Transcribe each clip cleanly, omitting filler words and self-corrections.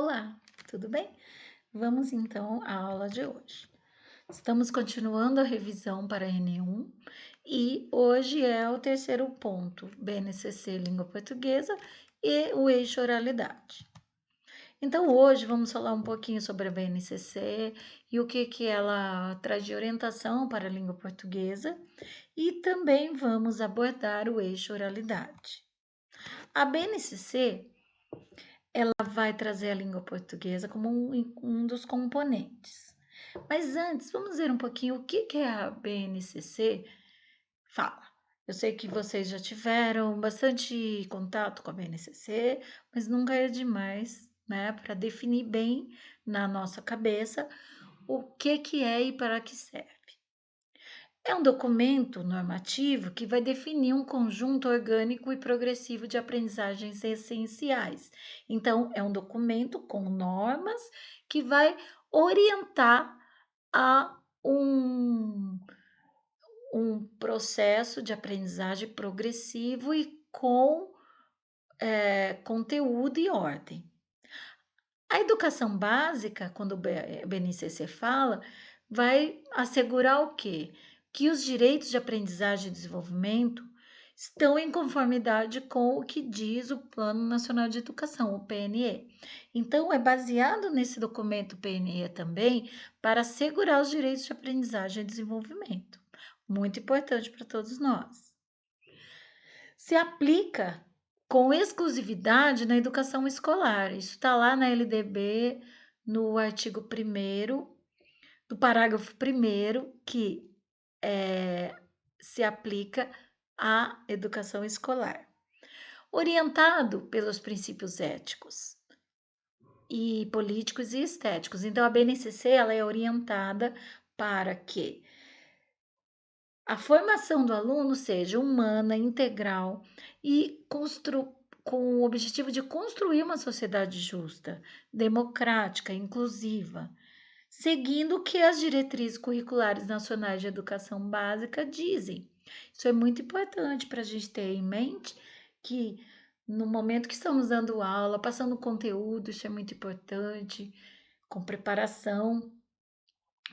Olá, tudo bem? Vamos então à aula de hoje. Estamos continuando a revisão para N1 e hoje é o terceiro ponto, BNCC Língua Portuguesa e o eixo oralidade. Então hoje vamos falar um pouquinho sobre a BNCC e o que ela traz de orientação para a língua portuguesa e também vamos abordar o eixo oralidade. A BNCC ela vai trazer a língua portuguesa como um dos componentes. Mas antes, vamos ver um pouquinho o que a BNCC fala. Eu sei que vocês já tiveram bastante contato com a BNCC, mas nunca é demais, né, para definir bem na nossa cabeça o que é e para que serve. É um documento normativo que vai definir um conjunto orgânico e progressivo de aprendizagens essenciais. Então, é um documento com normas que vai orientar a um processo de aprendizagem progressivo e com conteúdo e ordem. A educação básica, quando o BNCC fala, vai assegurar o quê? Que os direitos de aprendizagem e desenvolvimento estão em conformidade com o que diz o Plano Nacional de Educação, o PNE. Então, é baseado nesse documento PNE também para assegurar os direitos de aprendizagem e desenvolvimento. Muito importante para todos nós. Se aplica com exclusividade na educação escolar. Isso está lá na LDB, no artigo 1º, do parágrafo 1º, que se aplica à educação escolar. Orientado pelos princípios éticos e políticos e estéticos. Então, a BNCC ela é orientada para que a formação do aluno seja humana, integral e com o objetivo de construir uma sociedade justa, democrática, inclusiva, seguindo o que as diretrizes curriculares nacionais de educação básica dizem. Isso é muito importante para a gente ter em mente que no momento que estamos dando aula, passando conteúdo, isso é muito importante, com preparação.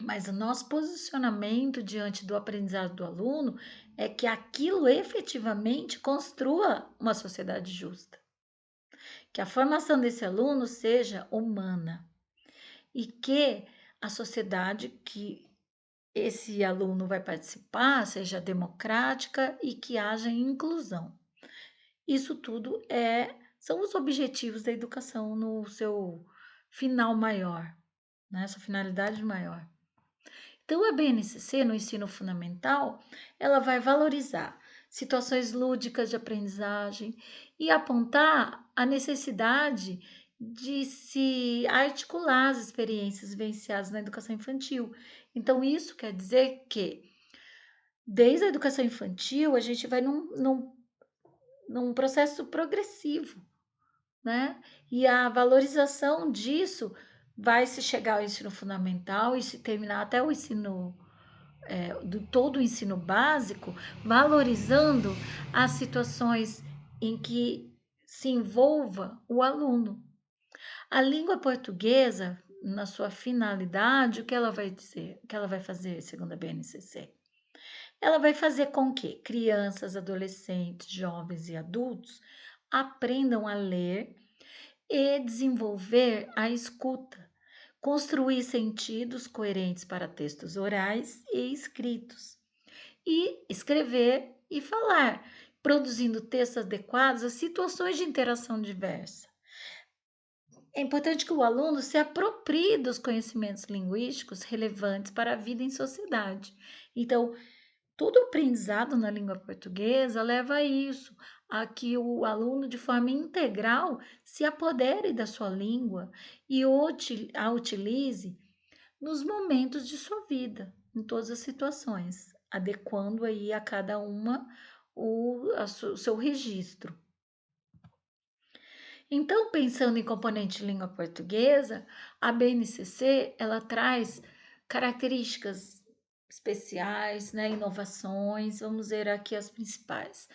Mas o nosso posicionamento diante do aprendizado do aluno é que aquilo efetivamente construa uma sociedade justa, que a formação desse aluno seja humana e que a sociedade que esse aluno vai participar seja democrática e que haja inclusão. Isso tudo são os objetivos da educação no seu final maior, né? Sua finalidade maior. Então, a BNCC, no ensino fundamental, ela vai valorizar situações lúdicas de aprendizagem e apontar a necessidade de se articular as experiências vivenciadas na educação infantil. Então, isso quer dizer que, desde a educação infantil, a gente vai num processo progressivo, né? E a valorização disso vai se chegar ao ensino fundamental e se terminar até o ensino todo o ensino básico, valorizando as situações em que se envolva o aluno. A língua portuguesa, na sua finalidade, o que ela vai dizer, o que ela vai fazer, segundo a BNCC? Ela vai fazer com que crianças, adolescentes, jovens e adultos aprendam a ler e desenvolver a escuta, construir sentidos coerentes para textos orais e escritos, e escrever e falar, produzindo textos adequados às situações de interação diversa. É importante que o aluno se aproprie dos conhecimentos linguísticos relevantes para a vida em sociedade. Então, todo o aprendizado na língua portuguesa leva a isso, a que o aluno, de forma integral, se apodere da sua língua e a utilize nos momentos de sua vida, em todas as situações, adequando aí a cada uma o seu registro. Então, pensando em componente de língua portuguesa, a BNCC ela traz características especiais, né, inovações. Vamos ver aqui as principais.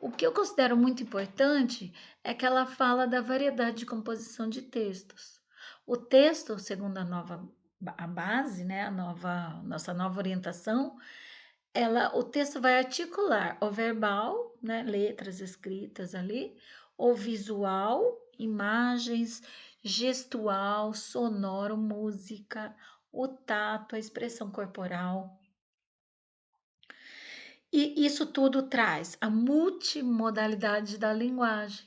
O que eu considero muito importante é que ela fala da variedade de composição de textos. O texto, segundo a base, né, nossa nova orientação, o texto vai articular o verbal, né, letras escritas ali, o visual, imagens, gestual, sonoro, música, o tato, a expressão corporal. E isso tudo traz a multimodalidade da linguagem.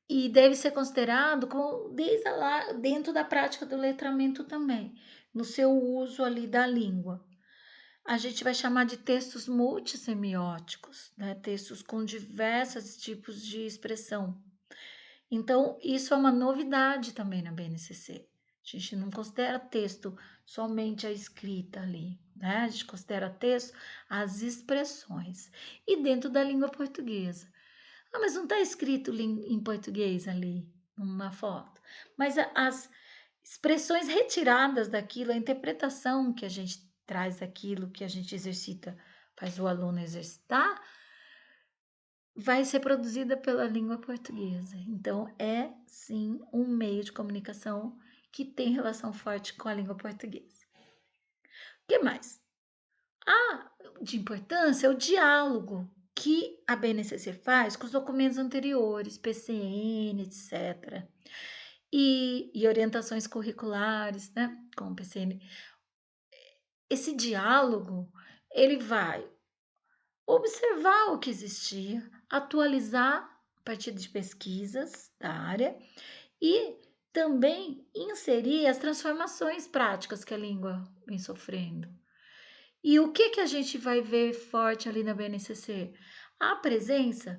E deve ser considerado desde lá, dentro da prática do letramento também, no seu uso ali da língua. A gente vai chamar de textos multissemióticos, né? Textos com diversos tipos de expressão. Então, isso é uma novidade também na BNCC. A gente não considera texto somente a escrita ali, né? A gente considera texto as expressões. E dentro da língua portuguesa. Ah, mas não está escrito em português ali, numa foto. Mas as expressões retiradas daquilo, a interpretação que a gente traz daquilo, que a gente exercita, faz o aluno exercitar, vai ser produzida pela língua portuguesa. Então, é sim um meio de comunicação que tem relação forte com a língua portuguesa. O que mais? De importância é o diálogo que a BNCC faz com os documentos anteriores, PCN, etc. E orientações curriculares, né, com o PCN. Esse diálogo, ele vai observar o que existia, atualizar a partir de pesquisas da área e também inserir as transformações práticas que a língua vem sofrendo. E o que a gente vai ver forte ali na BNCC? A presença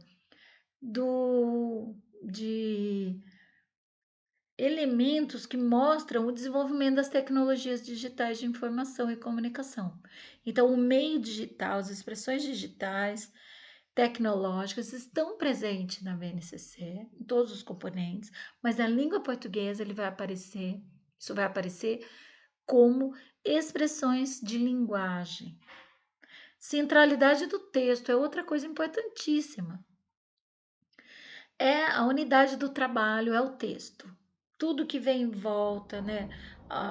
de elementos que mostram o desenvolvimento das tecnologias digitais de informação e comunicação. Então, o meio digital, as expressões digitais, tecnológicas estão presentes na BNCC, em todos os componentes, mas na língua portuguesa isso vai aparecer como expressões de linguagem. Centralidade do texto é outra coisa importantíssima. É a unidade do trabalho, é o texto. Tudo que vem em volta, né?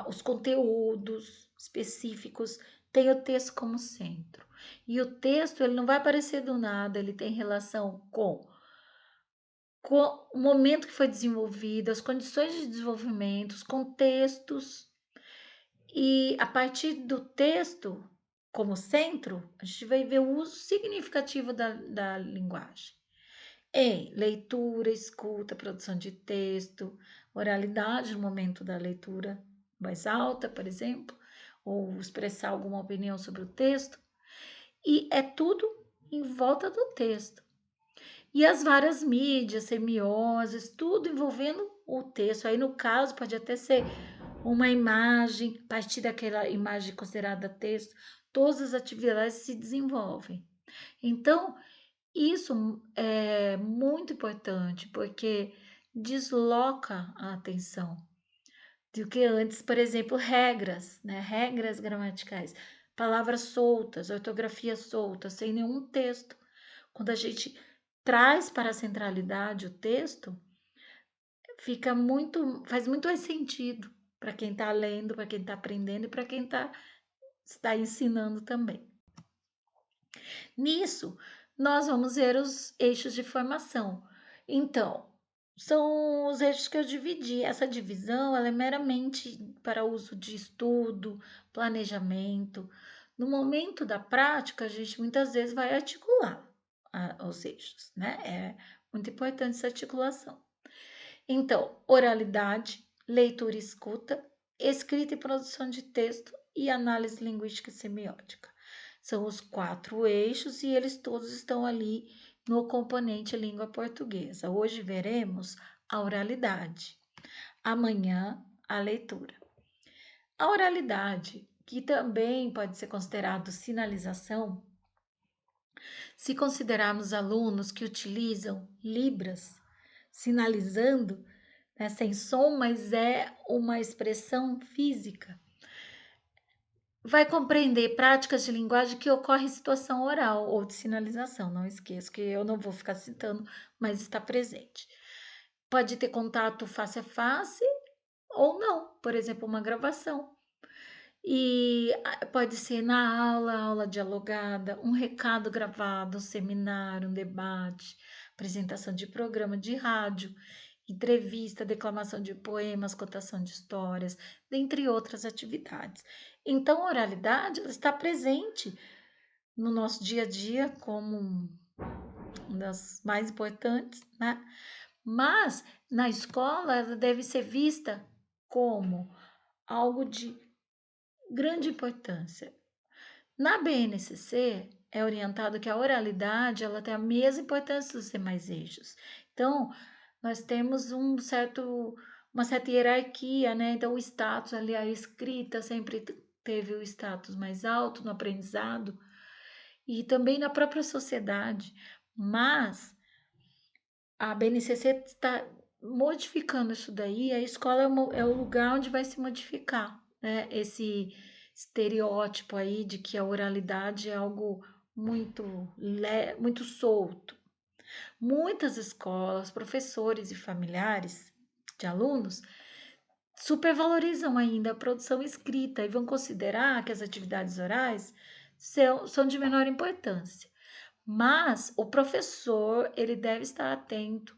Os conteúdos específicos, tem o texto como centro. E o texto, ele não vai aparecer do nada, ele tem relação com o momento que foi desenvolvido, as condições de desenvolvimento, os contextos. E a partir do texto como centro, a gente vai ver o uso significativo da linguagem. Em leitura, escuta, produção de texto, oralidade no momento da leitura mais alta, por exemplo, ou expressar alguma opinião sobre o texto, e é tudo em volta do texto. E as várias mídias, semioses, tudo envolvendo o texto. Aí, no caso, pode até ser uma imagem, a partir daquela imagem considerada texto, todas as atividades se desenvolvem. Então, isso é muito importante, porque desloca a atenção do que antes, por exemplo, regras, né? Regras gramaticais, palavras soltas, ortografia solta, sem nenhum texto. Quando a gente traz para a centralidade o texto, faz muito mais sentido para quem está lendo, para quem está aprendendo e para quem está ensinando também. Nisso, nós vamos ver os eixos de formação. Então, são os eixos que eu dividi. Essa divisão ela é meramente para uso de estudo, planejamento. No momento da prática, a gente muitas vezes vai articular os eixos, né? É muito importante essa articulação. Então, oralidade, leitura e escuta, escrita e produção de texto e análise linguística e semiótica. São os 4 eixos e eles todos estão ali no componente língua portuguesa. Hoje veremos a oralidade, amanhã a leitura. A oralidade, que também pode ser considerado sinalização, se considerarmos alunos que utilizam libras, sinalizando, né, sem som, mas é uma expressão física. vai compreender práticas de linguagem que ocorrem em situação oral ou de sinalização. Não esqueça que eu não vou ficar citando, mas está presente. Pode ter contato face a face ou não, por exemplo, uma gravação. E pode ser na aula, aula dialogada, um recado gravado, um seminário, um debate, apresentação de programa de rádio, entrevista, declamação de poemas, contação de histórias, dentre outras atividades. Então, a oralidade ela está presente no nosso dia a dia como uma das mais importantes, né? Mas na escola ela deve ser vista como algo de grande importância. Na BNCC é orientado que a oralidade ela tem a mesma importância dos demais eixos. Então, nós temos uma certa hierarquia, né? Então, o status ali, a escrita sempre teve o status mais alto no aprendizado e também na própria sociedade. Mas a BNCC está modificando isso daí, a escola é o lugar onde vai se modificar, né? Esse estereótipo aí de que a oralidade é algo muito solto. Muitas escolas, professores e familiares de alunos supervalorizam ainda a produção escrita e vão considerar que as atividades orais são de menor importância. Mas o professor, ele deve estar atento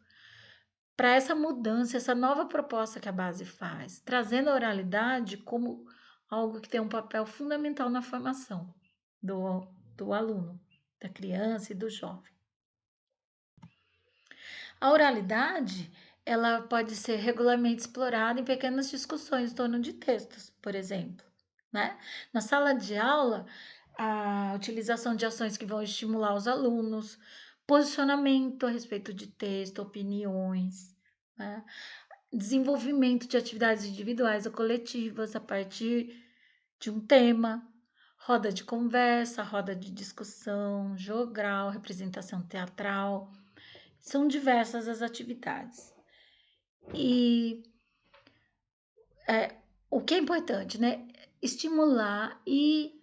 para essa mudança, essa nova proposta que a base faz, trazendo a oralidade como algo que tem um papel fundamental na formação do aluno, da criança e do jovem. A oralidade, ela pode ser regularmente explorada em pequenas discussões em torno de textos, por exemplo, né? Na sala de aula, a utilização de ações que vão estimular os alunos, posicionamento a respeito de texto, opiniões, né? Desenvolvimento de atividades individuais ou coletivas a partir de um tema, roda de conversa, roda de discussão, jogral, representação teatral. São diversas as atividades. E o que é importante, né? Estimular e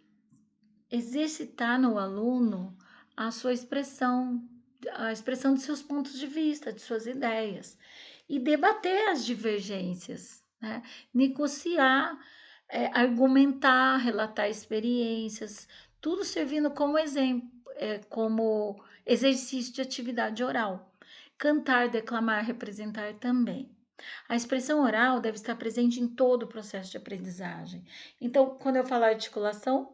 exercitar no aluno a sua expressão, a expressão de seus pontos de vista, de suas ideias, e debater as divergências, né? Negociar, argumentar, relatar experiências, tudo servindo como exemplo, como exercício de atividade oral. Cantar, declamar, representar também. A expressão oral deve estar presente em todo o processo de aprendizagem. Então, quando eu falar articulação,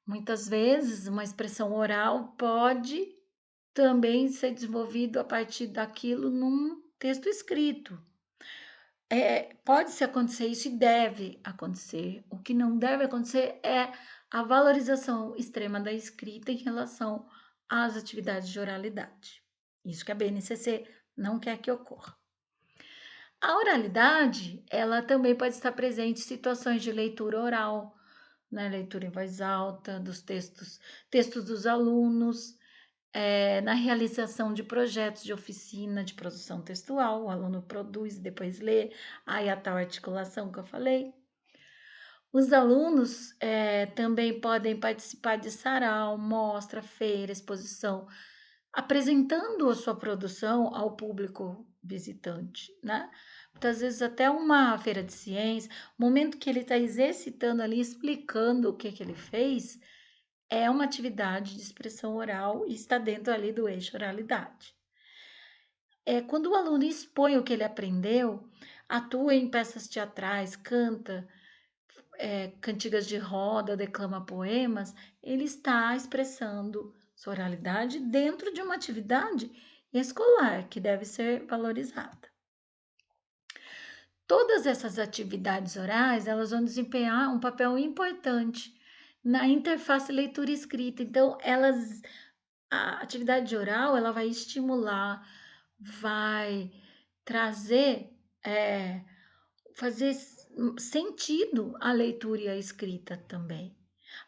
muitas vezes uma expressão oral pode também ser desenvolvido a partir daquilo num texto escrito. Pode-se acontecer isso e deve acontecer. O que não deve acontecer é a valorização extrema da escrita em relação às atividades de oralidade. Isso que a BNCC não quer que ocorra. A oralidade, ela também pode estar presente em situações de leitura oral, né? Leitura em voz alta dos textos dos alunos, na realização de projetos de oficina de produção textual, o aluno produz e depois lê, aí a tal articulação que eu falei. Os alunos também podem participar de sarau, mostra, feira, exposição, apresentando a sua produção ao público visitante, né? Muitas vezes até uma feira de ciência, o momento que ele está exercitando ali, explicando o que ele fez, é uma atividade de expressão oral e está dentro ali do eixo oralidade. Quando o aluno expõe o que ele aprendeu, atua em peças teatrais, canta, cantigas de roda, declama poemas, ele está expressando sua oralidade dentro de uma atividade escolar que deve ser valorizada. Todas essas atividades orais, elas vão desempenhar um papel importante na interface leitura e escrita. Então, a atividade oral, ela vai estimular, vai trazer, fazer sentido a leitura e a escrita também.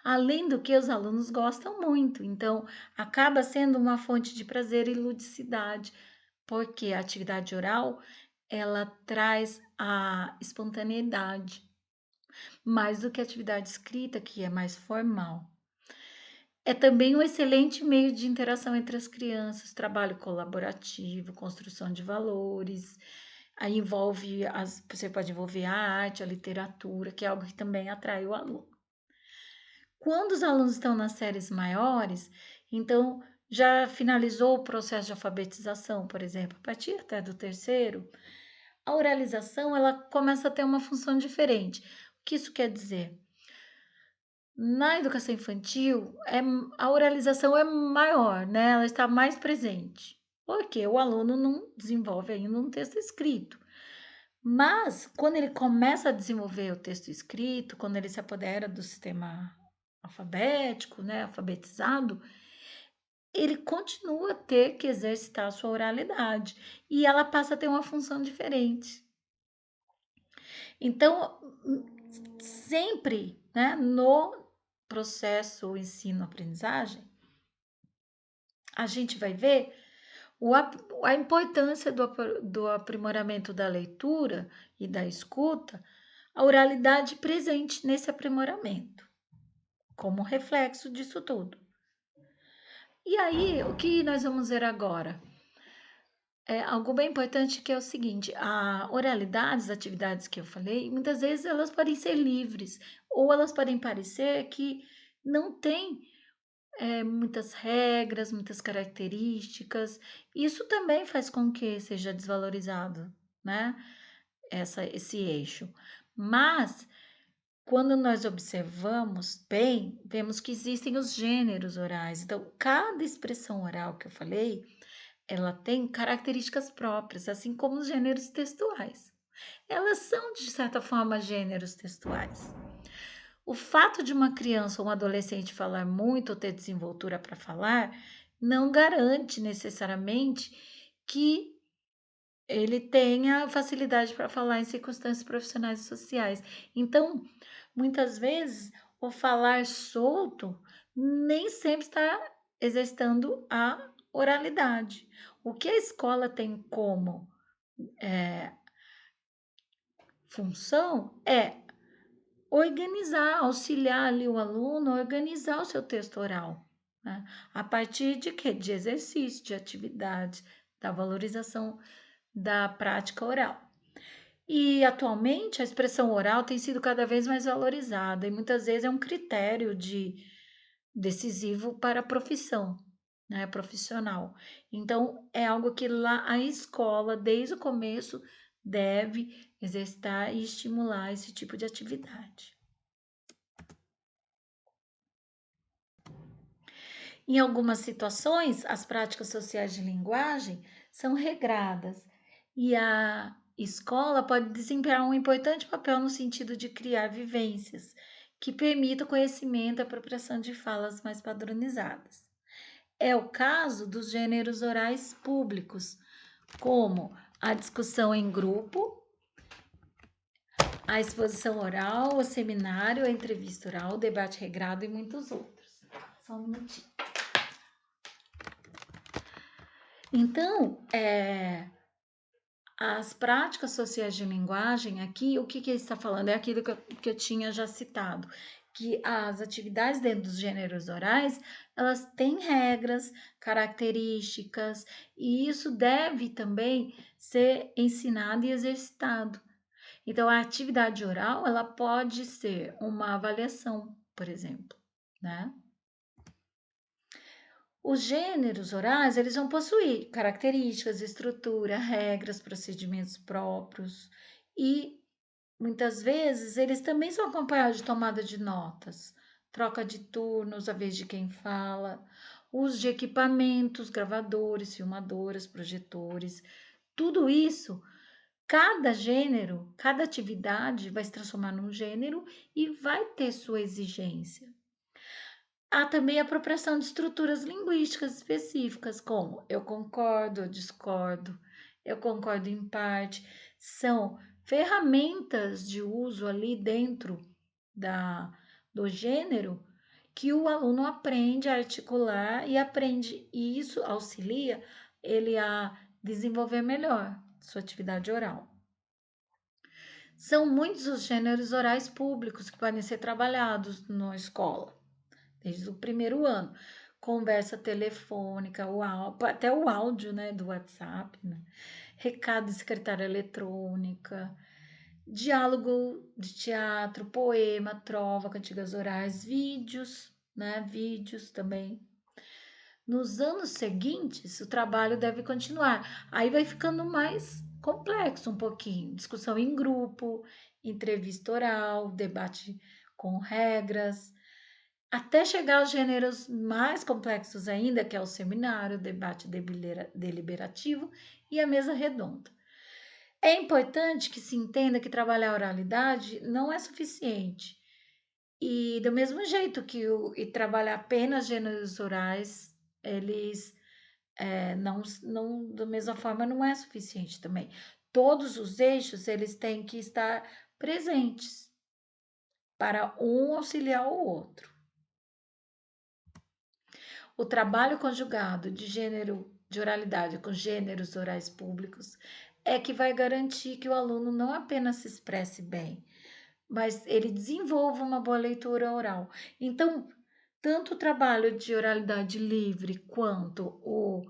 Além do que os alunos gostam muito, então acaba sendo uma fonte de prazer e ludicidade, porque a atividade oral ela traz a espontaneidade. mais do que a atividade escrita, que é mais formal. É também um excelente meio de interação entre as crianças, trabalho colaborativo, construção de valores. Aí você pode envolver a arte, a literatura, que é algo que também atrai o aluno. Quando os alunos estão nas séries maiores, então já finalizou o processo de alfabetização, por exemplo, a partir até do terceiro, a oralização ela começa a ter uma função diferente. O que isso quer dizer? Na educação infantil, a oralização é maior, né? Ela está mais presente, porque o aluno não desenvolve ainda um texto escrito. Mas, quando ele começa a desenvolver o texto escrito, quando ele se apodera do sistema alfabético, né, alfabetizado, ele continua a ter que exercitar a sua oralidade e ela passa a ter uma função diferente. Então, sempre, né, no processo ensino-aprendizagem, a gente vai ver a importância do aprimoramento da leitura e da escuta, a oralidade presente nesse aprimoramento, como reflexo disso tudo. E aí, o que nós vamos ver agora? É algo bem importante que é o seguinte: a oralidade, as atividades que eu falei, muitas vezes elas podem ser livres, ou elas podem parecer que não tem muitas regras, muitas características. Isso também faz com que seja desvalorizado, né? Esse eixo. Mas, quando nós observamos bem, vemos que existem os gêneros orais. Então, cada expressão oral que eu falei, ela tem características próprias, assim como os gêneros textuais. Elas são, de certa forma, gêneros textuais. O fato de uma criança ou um adolescente falar muito ou ter desenvoltura para falar não garante necessariamente que ele tenha facilidade para falar em circunstâncias profissionais e sociais. Então, muitas vezes, o falar solto nem sempre está exercitando a oralidade. O que a escola tem como função é organizar, auxiliar ali o aluno a organizar o seu texto oral, né? A partir de quê? De exercício, de atividade, da valorização da prática oral. E atualmente a expressão oral tem sido cada vez mais valorizada e muitas vezes é um critério decisivo para a profissão, né, profissional. Então é algo que lá a escola, desde o começo, deve exercitar e estimular esse tipo de atividade. Em algumas situações, as práticas sociais de linguagem são regradas e a escola pode desempenhar um importante papel no sentido de criar vivências que permitam conhecimento e apropriação de falas mais padronizadas. É o caso dos gêneros orais públicos, como a discussão em grupo, a exposição oral, o seminário, a entrevista oral, o debate regrado e muitos outros. Só um minutinho. Então, as práticas sociais de linguagem aqui, o que ele está falando? É aquilo que eu tinha já citado, que as atividades dentro dos gêneros orais, elas têm regras, características, e isso deve também ser ensinado e exercitado. Então, a atividade oral, ela pode ser uma avaliação, por exemplo, né? Os gêneros orais, eles vão possuir características, estrutura, regras, procedimentos próprios e muitas vezes eles também são acompanhados de tomada de notas, troca de turnos, a vez de quem fala, uso de equipamentos, gravadores, filmadoras, projetores, tudo isso, cada gênero, cada atividade vai se transformar num gênero e vai ter sua exigência. Há também a apropriação de estruturas linguísticas específicas, como eu concordo, eu discordo, eu concordo em parte. São ferramentas de uso ali dentro do gênero que o aluno aprende a articular e aprende, e isso auxilia ele a desenvolver melhor sua atividade oral. São muitos os gêneros orais públicos que podem ser trabalhados na escola, desde o primeiro ano. Conversa telefônica, até o áudio, né, do WhatsApp, né? Recado de secretária eletrônica, diálogo de teatro, poema, trova, cantigas orais, vídeos, né? Vídeos também. Nos anos seguintes, o trabalho deve continuar. Aí vai ficando mais complexo um pouquinho. Discussão em grupo, entrevista oral, debate com regras, até chegar aos gêneros mais complexos ainda, que é o seminário, o debate deliberativo e a mesa redonda. É importante que se entenda que trabalhar a oralidade não é suficiente. E do mesmo jeito que trabalhar apenas gêneros orais, eles não, da mesma forma, não é suficiente também. Todos os eixos, eles têm que estar presentes para um auxiliar o outro. O trabalho conjugado de gênero de oralidade com gêneros orais públicos é que vai garantir que o aluno não apenas se expresse bem, mas ele desenvolva uma boa leitura oral. Então, tanto o trabalho de oralidade livre quanto o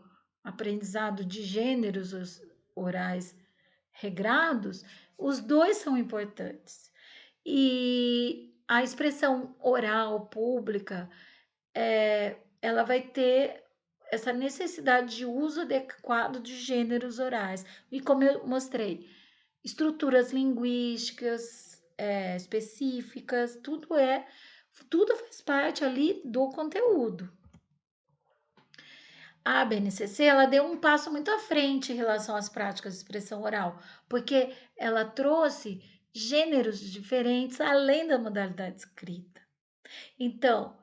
aprendizado de gêneros orais regrados, os dois são importantes. E a expressão oral pública, ela vai ter essa necessidade de uso adequado de gêneros orais. E como eu mostrei, estruturas linguísticas específicas, tudo faz parte ali do conteúdo. A BNCC, ela deu um passo muito à frente em relação às práticas de expressão oral, porque ela trouxe gêneros diferentes além da modalidade escrita. Então,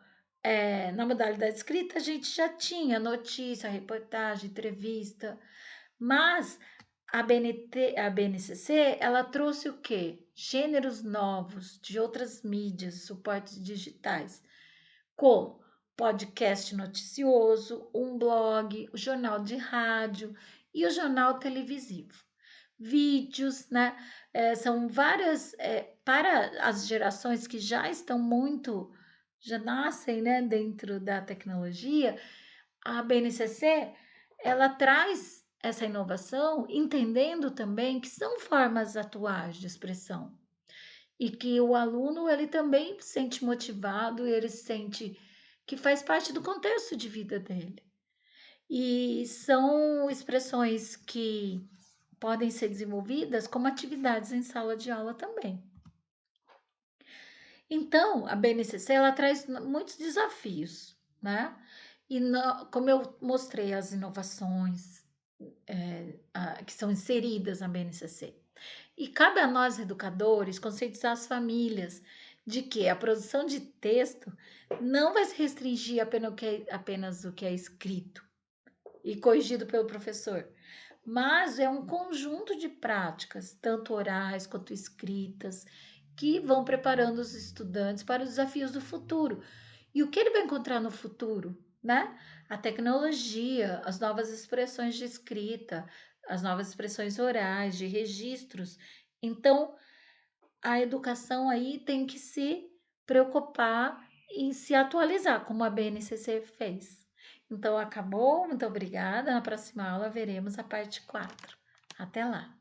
na modalidade escrita, a gente já tinha notícia, reportagem, entrevista, mas a BNCC, ela trouxe o quê? Gêneros novos de outras mídias, suportes digitais, como podcast noticioso, um blog, o jornal de rádio e o jornal televisivo. Vídeos, né? São várias, para as gerações que já nascem, né, dentro da tecnologia, a BNCC, ela traz essa inovação, entendendo também que são formas atuais de expressão e que o aluno ele também se sente motivado, ele sente que faz parte do contexto de vida dele. E são expressões que podem ser desenvolvidas como atividades em sala de aula também. Então, a BNCC ela traz muitos desafios, né? E como eu mostrei as inovações que são inseridas na BNCC. E cabe a nós, educadores, conscientizar as famílias de que a produção de texto não vai se restringir apenas o que é escrito e corrigido pelo professor, mas é um conjunto de práticas, tanto orais quanto escritas, que vão preparando os estudantes para os desafios do futuro. E o que ele vai encontrar no futuro, né? A tecnologia, as novas expressões de escrita, as novas expressões orais, de registros. Então, a educação aí tem que se preocupar em se atualizar, como a BNCC fez. Então, acabou. Muito obrigada. Na próxima aula veremos a parte 4. Até lá!